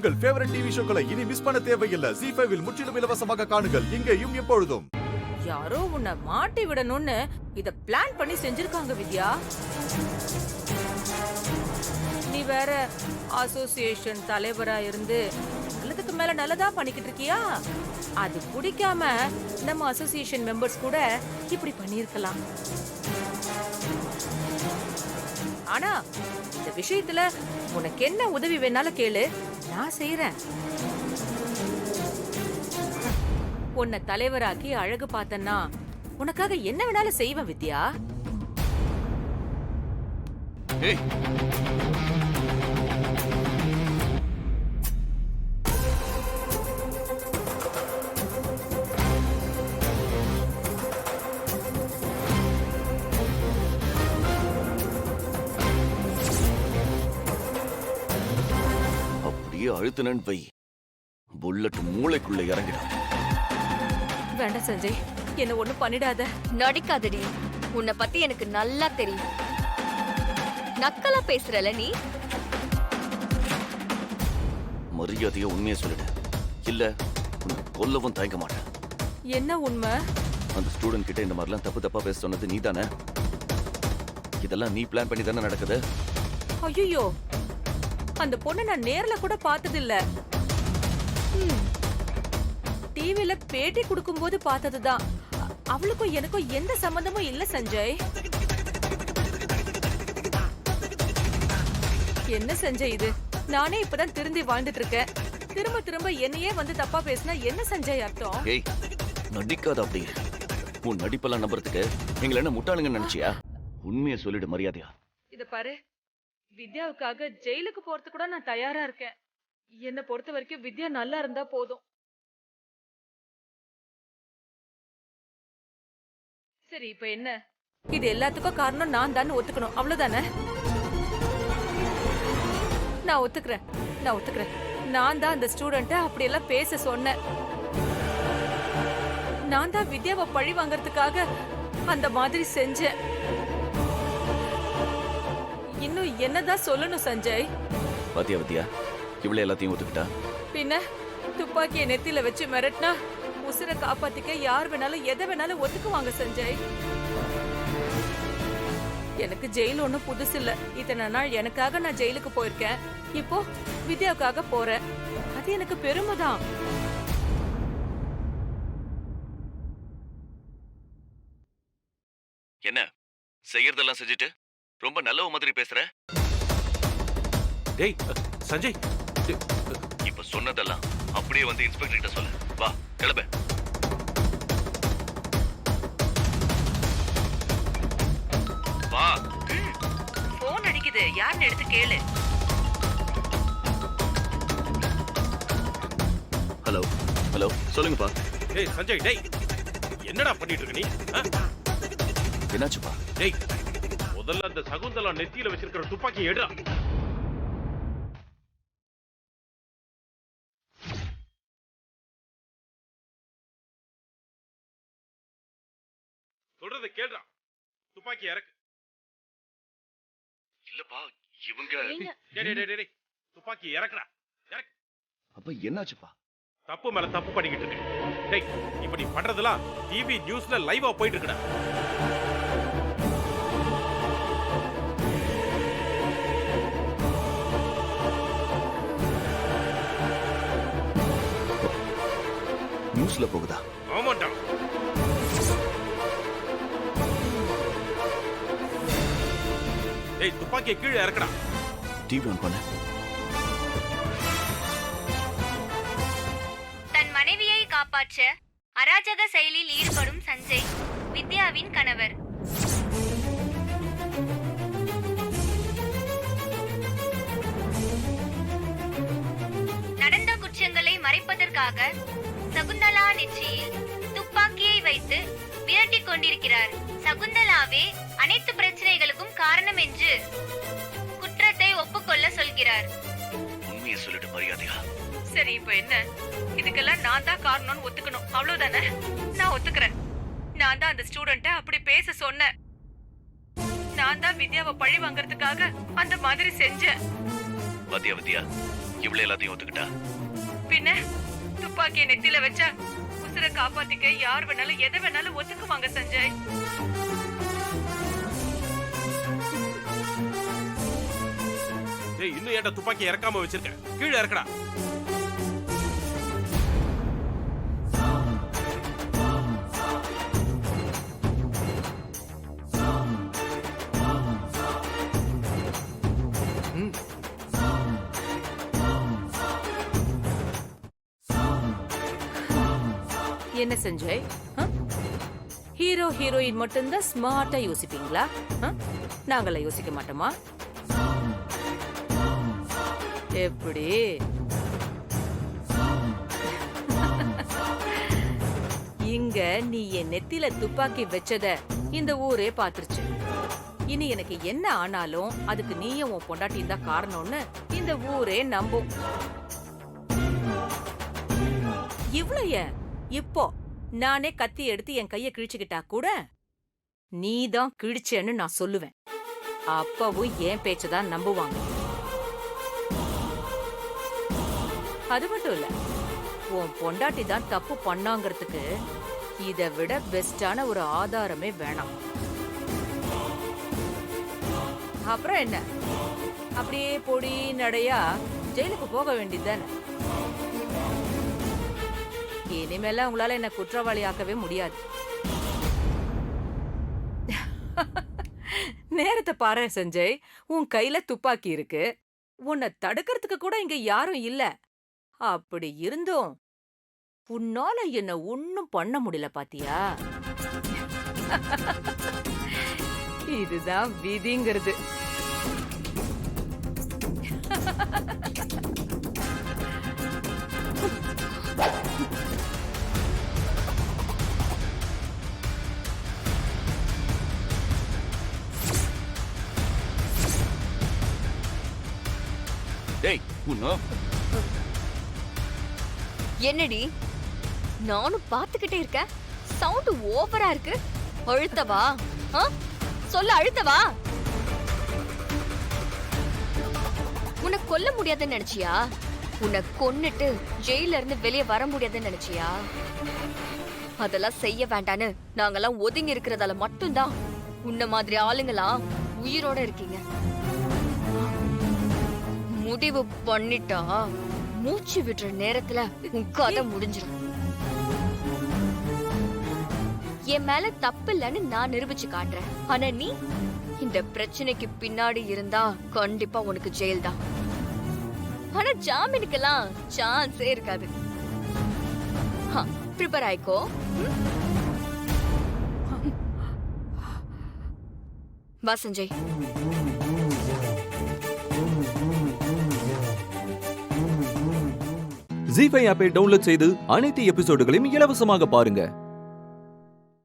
உங்கள் favourite TV ஷோக்களை இனி miss பண்ண தேவையில்லை. ZEE5 இல் முற்றிலும் இலவசமாக காணுங்கள். இங்கேயும் எப்பொழுதும். யாரோ உன்னை மாட்டி விடணும்னு இத பிளான் பண்ணி செஞ்சிருக்காங்க வித்யா. நீ வேற அசோசியேஷன் தலைவரா இருந்து நல்லதுக்கு மேல நல்லதா பண்ணிக்கிட்டு இருக்கியா? அது பிடிக்காம நம்ம அசோசியேஷன் மெம்பர்ஸ் கூட இப்படி பண்ணிருக்கலாம். ஆனா இந்த விஷயத்துல உனக்கு என்ன உதவி வேணாலும் கேளு, நான் செய்யறேன். உன்னை தலைவராக்கி அழகு பார்த்தன்னா உனக்காக என்ன வேணாலும் செய்வேன் வித்யா. அப்படியே அழுத்தினன் வை, புல்லட் மூளைக்குள்ள இறங்கிடும். வேண்டாம் சஞ்சய், என்ன ஒண்ணும் பண்ணிடாத. நடிக்காதடி, உன்னை பத்தி எனக்கு நல்லா தெரியும். நக்கலா பேசுறல நீ. மரியாதையா உண்மையை சொல்லிடு, இல்ல உன்னை கொல்லவும் தயங்க மாட்டேன். என்ன உண்மை? அந்த ஸ்டூடெண்ட் கிட்ட இந்த மாதிரிலாம் தப்பு தப்பா பேச சொன்னது நீ தானே? இதெல்லாம் நீ பிளான் பண்ணி தானே நடக்குது? ஐயோ, அந்த பொண்ணை நான் நேர்ல கூட பார்த்தது இல்ல. டிவில பேட்டி கொடுக்கும் போது பார்த்ததுதான். அவளுக்கும் எனக்கும் எந்த சம்பந்தமும் இல்ல சஞ்சய். என்ன சஞ்சய் இது? நானே இப்பதான் திருந்தி வாழ்ந்துட்டு இருக்கேன். திரும்ப திரும்ப என்னையே வந்து தப்பா பேசினா என்ன சஞ்சய் அர்த்தம்? ஏய், நடிக்காத. அப்படி உன் நடிப்பெல்லாம் நம்புறதுக்கு எங்களை என்ன முட்டாளுங்க நினைச்சியா? உண்மையை சொல்லிடு மரியாதையா. இத பாரு, வித்யாவுக்காக ஜெயிலுக்கு போறதுக்கு கூட நான் தயாரா இருக்கேன். என்ன பொறுத்த வரைக்கும் வித்யா நல்லா இருந்தா போதும். சரி, இப்ப என்ன? இது எல்லாத்துக்கும் காரணம் நான் தான் ஒத்துக்கணும், அவ்வளவுதானே? நான் ஒத்துக்கிறேன். நான் தான் அந்த ஸ்டூடெண்ட்ட அப்படியெல்லாம் பேச சொன்னேன். நான் தான் வித்யாவை பழி வாங்கறதுக்காக அந்த மாதிரி செஞ்சேன். இன்னும் என்னதான் சொல்லணும் சஞ்சய்? பாத்தியா வித்யா, இவ்வளவு எல்லாத்தையும் ஒத்துக்கிட்டா? பின்ன துப்பாக்கியை நெத்தில வச்சு மிரட்டினா உசுரை காப்பாத்திக்க யார் வேணாலும் எதை வேணாலும் ஒத்துக்குவாங்க சஞ்சய். எனக்கு ஜெயில் ஒண்ணும் புதுசு இல்ல. இத்தனை நாள் எனக்காக நான் ஜெயிலுக்கு போயிருக்கேன். இப்போ வித்யாவுக்காக போறேன். அது எனக்கு பெருமைதான். என்ன செய்யறதெல்லாம் செஞ்சுட்டு ரொம்ப நல்ல மாதிரி பேசுற? டேய் சஞ்சய், இப்ப சொன்னதெல்லாம் அப்படியே வந்து இன்ஸ்பெக்டர் கிட்ட சொல்லு. வா கிளம்ப. வா. போன் அடிக்குது, யாருன்னு எடுத்து கேளு. ஹலோ ஹலோ, சொல்லுங்கப்பா. டேய் சஞ்சய், டேய் என்னடா பண்ணிட்டு இருக்க நீ? என்னாச்சுப்பா? டேய், முதல்ல அந்த சகுந்தலா நெத்தியில வச்சிருக்கிற துப்பாக்கி எடுடா. சொல்றத கேளுடா. துப்பாக்கி இறக்கு. இல்லப்பா, இவங்க. டேய் துப்பாக்கி இறக்குடா. இறக்கு. அப்ப என்னாச்சுப்பா? தப்பு மேல தப்பு பண்ணிக்கிட்டு இருக்க. டேய், இப்ப நீ பண்றதெல்லாம் டிவி நியூஸ்ல லைவா போயிட்டு இருக்குடா. நியூஸ்ல போகுதா? ஆமாண்டா. டேய், துப்பாக்கியை கீழே இறக்குடா. டிவி ஆன் பண்ணு. தன் மனைவியை காப்பாற்ற அராஜக செயலில் ஈடுபடும் சஞ்சய், வித்யாவின் கணவர். நடந்த குற்றங்களை மறைப்பதற்காக சகுந்தலா நெற்றியில் துப்பாக்கியை வைத்து விரட்டிக் கொண்டிருக்கிறார். சகுந்தலாவே அனைத்து பிரச்சனைகளுக்கும் காரணம் என்று குற்றத்தை ஒப்புக்கொள்ள சொல்கிறார். உண்மையை சொல்லிட்டு மரியாதையா. சரி, இப்ப என்ன? இதுக்கெல்லாம் நான் தான் காரணம்னு ஒத்துக்கணும், அவ்வளவுதானே? நான் ஒத்துக்கிறேன். நான் தான் அந்த ஸ்டூடெண்ட்ட அப்படி பேச சொன்னேன். நான் தான் வித்யாவை பழி வாங்கறதுக்காக அந்த மாதிரி செஞ்சேன். பாத்தியா வித்யா, இவ்வளவு எல்லாத்தையும் ஒத்துக்கிட்டா? பின்ன துப்பாக்கியை நெத்தில வச்சா உசுரை காப்பாத்திக்க யார் வேணாலும் எதை வேணாலும் ஒத்துக்குவாங்க சஞ்சய். டேய், இன்னும் ஏன்டா துப்பாக்கி இறக்காம வச்சிருக்க? கீழே இறக்கடா. என்ன சஞ்சய், ஹீரோ ஹீரோயின் மட்டும்தான் ஸ்மார்ட்டா யோசிப்பீங்களா? நாங்கள யோசிக்க மாட்டோமா? எப்படி? இங்க நீ என் நெத்தில துப்பாக்கி வச்சத இந்த ஊரே பாத்துருச்சு. இனி எனக்கு என்ன ஆனாலும் அதுக்கு நீயும் உன் பொண்டாட்டியும் தான் காரணம்னு இந்த ஊரே நம்பும். இவ்ளோ ஏன், இப்போ நானே கத்தி எடுத்து என் கைய கிழிச்சுக்கிட்டா கூட நீதான் கிழிச்சேன்னு நான் சொல்லுவேன். அப்பவும் என் பேச்சதான் நம்புவாங்க. அது மட்டும் இல்ல, உன் பொண்டாட்டி தான் தப்பு பண்ணாங்கிறதுக்கு இதை விட பெஸ்டான ஒரு ஆதாரமே வேணாம். அப்புறம் என்ன, அப்படியே பொடி நடையா ஜெயிலுக்கு போக வேண்டியதுதானே. இனிமேல உங்களால என்ன குற்றவாளி ஆக்கவே முடியாது. நேரத்தை பாரு சஞ்சய், உன் கையில துப்பாக்கி இருக்கு. உன்னை தடுக்கிறதுக்கு கூட இங்க யாரும் இல்ல. அப்படி இருந்தும் உன்னால என்ன ஒண்ணும் பண்ண முடியல பாத்தியா? இதுதான் விதிங்கிறது. டேய், உன்ன என்னடி நானும் பாத்துக்கிட்டே இருக்கேன். சவுண்ட் ஓவரா இருக்கு. அழுத்தவா? சொல்ல அழுத்தவா? உன்னை கொல்ல முடியாதுன்னு நினைச்சியா? உன்னை கொன்னுட்டு ஜெயில இருந்து வெளியே வர முடியாதுன்னு நினைச்சியா? அதெல்லாம் செய்ய வேண்டான்னு நாங்கெல்லாம் ஒதுங்கி இருக்கிறதால மட்டும்தான் உன்ன மாதிரி ஆளுங்களா உயிரோட இருக்கீங்க. முடிவு பண்ணிட்டா மூச்சு விடுற நேரத்துல உன் கதை முடிஞ்சிடும். என் மேல தப்பு இல்லைன்னு நான் நிரூபிச்சு காட்டுறேன். ஆனா நீ இந்த பிரச்சனைக்கு பின்னாடி இருந்தா கண்டிப்பா உனக்கு ஜெயில் தான். ஆனா ஜாமீனுக்கெல்லாம் சான்ஸே இருக்காது. ப்ரிப்பேர் ஆயிக்கோ. வா சஞ்சய். ஜீ5 ஆப்பை டவுன்லோட் செய்து அனைத்து எபிசோடுகளையும் இலவசமாக பாருங்க.